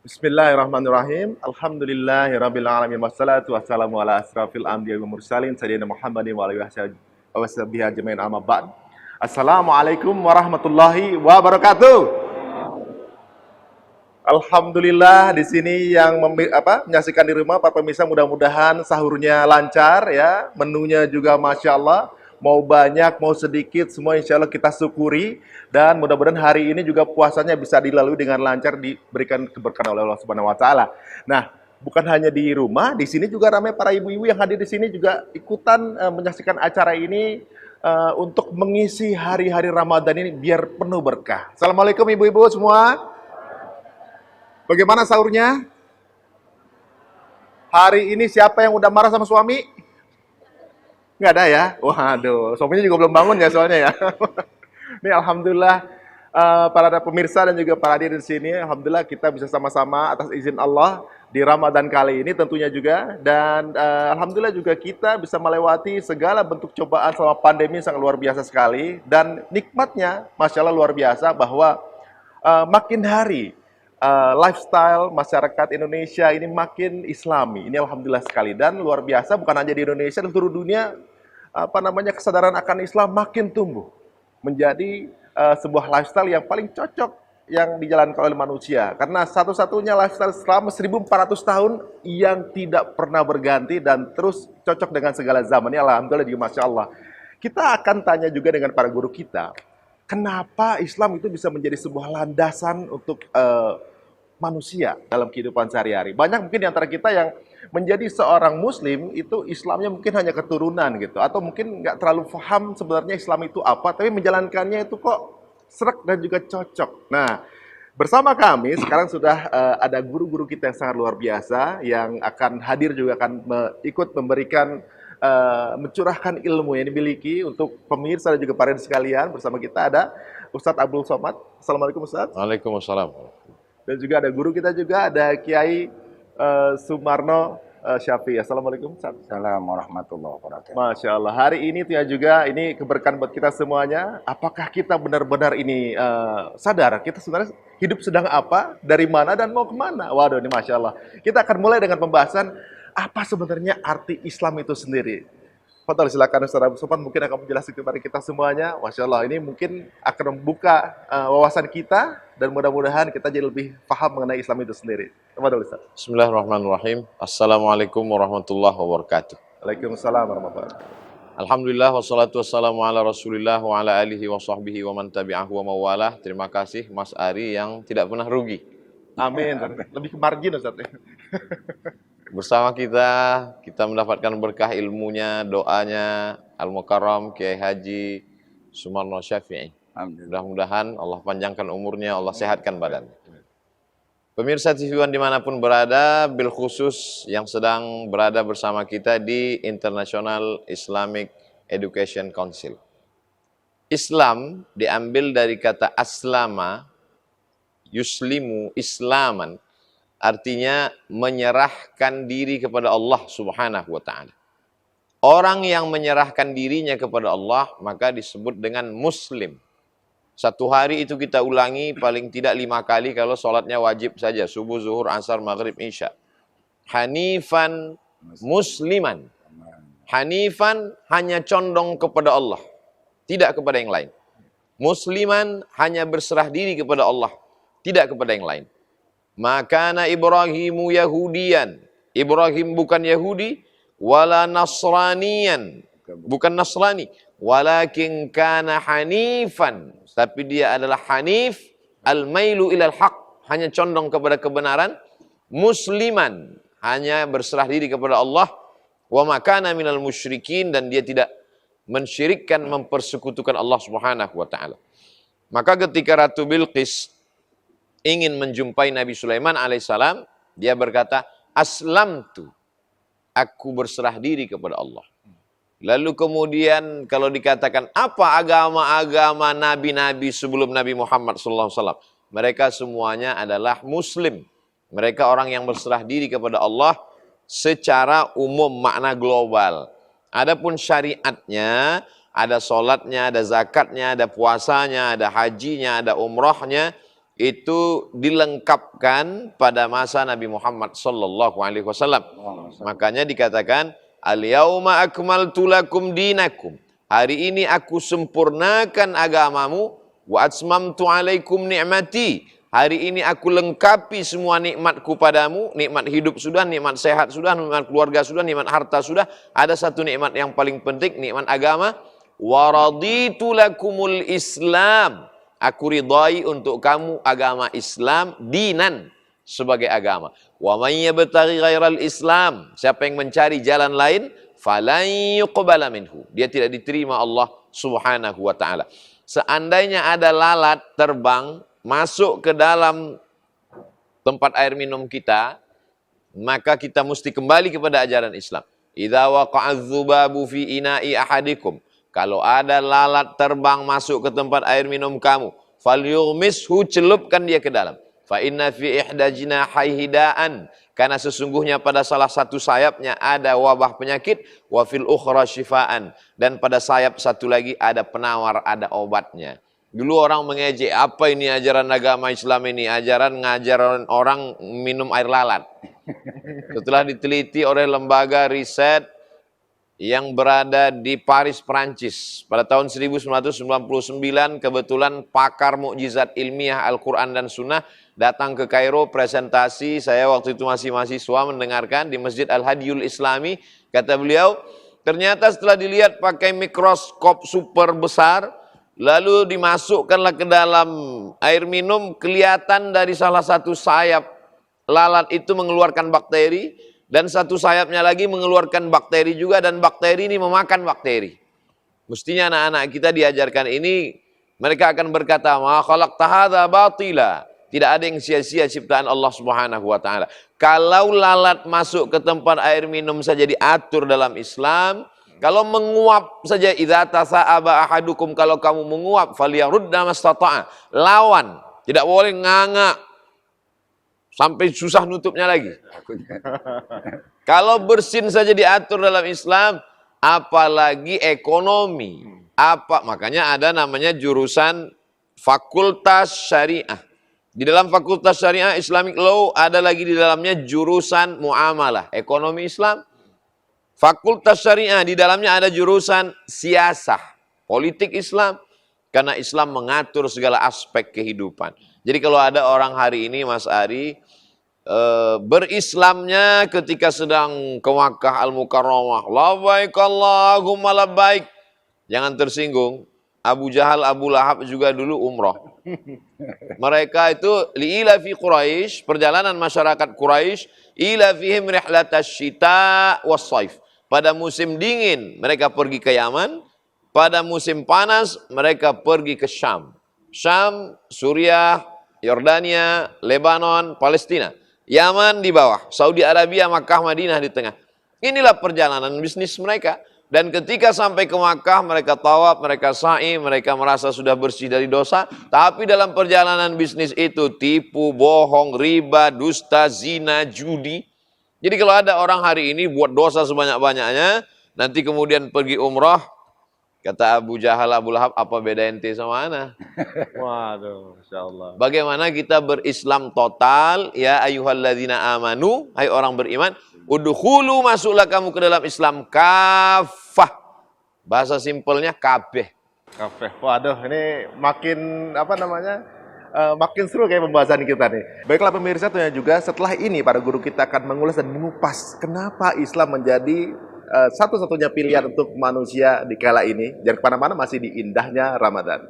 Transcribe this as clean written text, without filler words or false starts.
Bismillahirrahmanirrahim. Alhamdulillahirabbil alamin wassalatu wassalamu ala asrafil anbiya'i wal mursalin sayyidina Muhammadin wa alihi washabihi ajmain amma ba'd. Assalamualaikum warahmatullahi wabarakatuh. Alhamdulillah di sini yang menyaksikan di rumah para pemirsa mudah-mudahan sahurnya lancar ya, menunya juga masya Allah, mau banyak mau sedikit semua insya Allah kita syukuri dan mudah-mudahan hari ini juga puasanya bisa dilalui dengan lancar diberikan keberkahan oleh Allah Subhanahu Wa Taala. Nah, bukan hanya di rumah, di sini juga ramai para ibu-ibu yang hadir di sini juga ikutan menyaksikan acara ini untuk mengisi hari-hari Ramadan ini biar penuh berkah. Assalamualaikum ibu-ibu semua. Bagaimana sahurnya? Hari ini siapa yang udah marah sama suami? Nggak ada ya? Waduh, suaminya juga belum bangun ya soalnya ya. Ini alhamdulillah para pemirsa dan juga para hadirin di sini, alhamdulillah kita bisa sama-sama atas izin Allah di Ramadan kali ini tentunya juga dan alhamdulillah juga kita bisa melewati segala bentuk cobaan selama pandemi sangat luar biasa sekali dan nikmatnya masya Allah luar biasa bahwa makin hari lifestyle masyarakat Indonesia ini makin islami. Ini alhamdulillah sekali dan luar biasa bukan hanya di Indonesia, di seluruh dunia kesadaran akan Islam makin tumbuh menjadi sebuah lifestyle yang paling cocok yang dijalankan oleh manusia. Karena satu-satunya lifestyle selama 1400 tahun yang tidak pernah berganti dan terus cocok dengan segala zaman. Ini alhamdulillah juga masya Allah. Kita akan tanya juga dengan para guru kita, kenapa Islam itu bisa menjadi sebuah landasan untuk manusia dalam kehidupan sehari-hari. Banyak mungkin di antara kita yang menjadi seorang muslim itu Islamnya mungkin hanya keturunan gitu atau mungkin nggak terlalu paham sebenarnya Islam itu apa, tapi menjalankannya itu kok srek dan juga cocok. Nah, bersama kami sekarang sudah ada guru-guru kita yang sangat luar biasa yang akan hadir juga akan ikut memberikan mencurahkan ilmu yang dimiliki untuk pemirsa dan juga para sekalian. Bersama kita ada Ustadz Abdul Somad. Assalamualaikum Ustadz. Waalaikumsalam. Dan juga ada guru kita juga, ada Kiai Sumarno Syafi'i. Assalamualaikum. Assalamualaikum warahmatullahi wabarakatuh. Masya Allah. Hari ini tuh ya juga, ini keberkahan buat kita semuanya. Apakah kita benar-benar ini sadar, kita sebenarnya hidup sedang apa, dari mana, dan mau kemana? Waduh, ini Masya Allah. Kita akan mulai dengan pembahasan, apa sebenarnya arti Islam itu sendiri. Fadhal, silakan Ustaz Abu Sofwan mungkin akan menjelaskan kepada kita semuanya. Masya Allah, ini mungkin akan membuka wawasan kita dan mudah-mudahan kita jadi lebih paham mengenai Islam itu sendiri. Fadhal Ustaz. Bismillahirrahmanirrahim. Assalamualaikum warahmatullahi wabarakatuh. Waalaikumsalam warahmatullahi wabarakatuh. Alhamdulillah wassalatu wassalamu ala Rasulillah wa ala alihi wa sahbihi wa man tabi'ahu wa mawalah. Terima kasih Mas Ari yang tidak pernah rugi. Amin. Lebih ke margin Ustaz. Bersama kita mendapatkan berkah ilmunya, doanya Al-Mukarram Kiai Haji Sumarno Syafi'i. Mudah-mudahan Allah panjangkan umurnya, Allah sehatkan badannya. Pemirsa TV One dimanapun berada, bil khusus yang sedang berada bersama kita di International Islamic Education Council. Islam diambil dari kata aslama, yuslimu islaman, artinya menyerahkan diri kepada Allah Subhanahu wa Ta'ala. Orang yang menyerahkan dirinya kepada Allah maka disebut dengan muslim. Satu hari itu kita ulangi paling tidak 5 kali kalau sholatnya wajib saja. Subuh, zuhur, asar, maghrib, isya. Hanifan musliman. Hanifan hanya condong kepada Allah, tidak kepada yang lain. Musliman hanya berserah diri kepada Allah, tidak kepada yang lain. Makana Ibrahimu Yahudian. Ibrahim bukan Yahudi, wala Nasranian, bukan Nasrani, walakin kana hanifan, tapi dia adalah hanif, al-mailu ilal haq, hanya condong kepada kebenaran, musliman, hanya berserah diri kepada Allah, wa makana minal musyrikin, dan dia tidak mensyirikkan, mempersekutukan Allah Subhanahu wa Ta'ala. Maka ketika Ratu Bilqis ingin menjumpai Nabi Sulaiman alaihissalam, dia berkata, aslamtu, aku berserah diri kepada Allah. Lalu kemudian kalau dikatakan apa agama-agama nabi-nabi sebelum Nabi Muhammad SAW, mereka semuanya adalah muslim. Mereka orang yang berserah diri kepada Allah secara umum, makna global. Adapun syariatnya, ada sholatnya, ada zakatnya, ada puasanya, ada hajinya, ada umrohnya, itu dilengkapkan pada masa Nabi Muhammad sallallahu alaihi wasallam. Makanya dikatakan al-yauma akmaltu lakum dinakum. Hari ini aku sempurnakan agamamu, wa atmamtu alaikum ni'mati. Hari ini aku lengkapi semua nikmatku padamu. Nikmat hidup sudah, nikmat sehat sudah, nikmat keluarga sudah, nikmat harta sudah. Ada satu nikmat yang paling penting, nikmat agama. Wa raditu lakumul Islam. Aku ridai untuk kamu agama Islam dinan, sebagai agama. Wa may yabtaghi ghairal Islam, siapa yang mencari jalan lain, falan yuqbala minhu, dia tidak diterima Allah Subhanahu wa taala. Seandainya ada lalat terbang masuk ke dalam tempat air minum kita, maka kita mesti kembali kepada ajaran Islam. Idza waqa'adz dzubabu fi ina'i ahadikum, kalau ada lalat terbang masuk ke tempat air minum kamu, falyughmishu, celupkan dia ke dalam. Fa inna fi ihda jinahaihi da'an, karena sesungguhnya pada salah satu sayapnya ada wabah penyakit, wa fil ukhra syifaan, dan pada sayap satu lagi ada penawar, ada obatnya. Dulu orang mengejek, apa ini ajaran agama Islam ini? Ajaran ngajaran orang minum air lalat. Setelah diteliti oleh lembaga riset yang berada di Paris, Perancis. Pada tahun 1999, kebetulan pakar mukjizat ilmiah Al-Quran dan Sunnah datang ke Kairo presentasi. Saya waktu itu masih mahasiswa mendengarkan di Masjid Al-Hadiyul Islami. Kata beliau, ternyata setelah dilihat pakai mikroskop super besar, lalu dimasukkanlah ke dalam air minum, kelihatan dari salah satu sayap lalat itu mengeluarkan bakteri, dan satu sayapnya lagi mengeluarkan bakteri juga, dan bakteri ini memakan bakteri. Mestinya anak-anak kita diajarkan ini, mereka akan berkata, ma khalaqta hadza batila. Tidak ada yang sia-sia ciptaan Allah Subhanahu wa taala. Kalau lalat masuk ke tempat air minum saja diatur dalam Islam, kalau menguap saja, idza tasa'aba ahadukum, kalau kamu menguap, falyarudda mastata'a, lawan, tidak boleh nganga sampai susah nutupnya lagi. Kalau bersin saja diatur dalam Islam, apalagi ekonomi. Makanya ada namanya jurusan Fakultas Syariah. Di dalam Fakultas Syariah Islamic Law ada lagi di dalamnya jurusan Muamalah, ekonomi Islam. Fakultas Syariah di dalamnya ada jurusan Siasah, politik Islam. Karena Islam mengatur segala aspek kehidupan. Jadi kalau ada orang hari ini, Mas Ari, berislamnya ketika sedang ke Makkah Al-Mukarramah, labbaik Allahumma labbaik, jangan tersinggung. Abu Jahal, Abu Lahab juga dulu umroh. Mereka itu li'ila fi Quraisy, perjalanan masyarakat Quraisy, ila fihim rihlatash syita was saif. Pada musim dingin mereka pergi ke Yaman, pada musim panas mereka pergi ke Syam. Syam, Suriah, Yordania, Lebanon, Palestina. Yaman di bawah, Saudi Arabia, Makkah, Madinah di tengah. Inilah perjalanan bisnis mereka. Dan ketika sampai ke Makkah, mereka tawaf, mereka sa'i, mereka merasa sudah bersih dari dosa. Tapi dalam perjalanan bisnis itu, tipu, bohong, riba, dusta, zina, judi. Jadi kalau ada orang hari ini buat dosa sebanyak-banyaknya, nanti kemudian pergi umrah, kata Abu Jahal, Abu Lahab, apa beda ente sama ana? Waduh, insyaallah. Bagaimana kita berislam total, ya ayyuhalladzina amanu, hai orang beriman, udkhulu, masuklah kamu ke dalam Islam kafah. Bahasa simpelnya kabeh. Kabeh. Waduh, ini makin makin seru kayak pembahasan kita nih. Baiklah pemirsa, tentunya juga setelah ini para guru kita akan mengulas dan mengupas kenapa Islam menjadi satu-satunya pilihan untuk manusia di kala ini. Jangan kemana-mana, masih di indahnya Ramadan.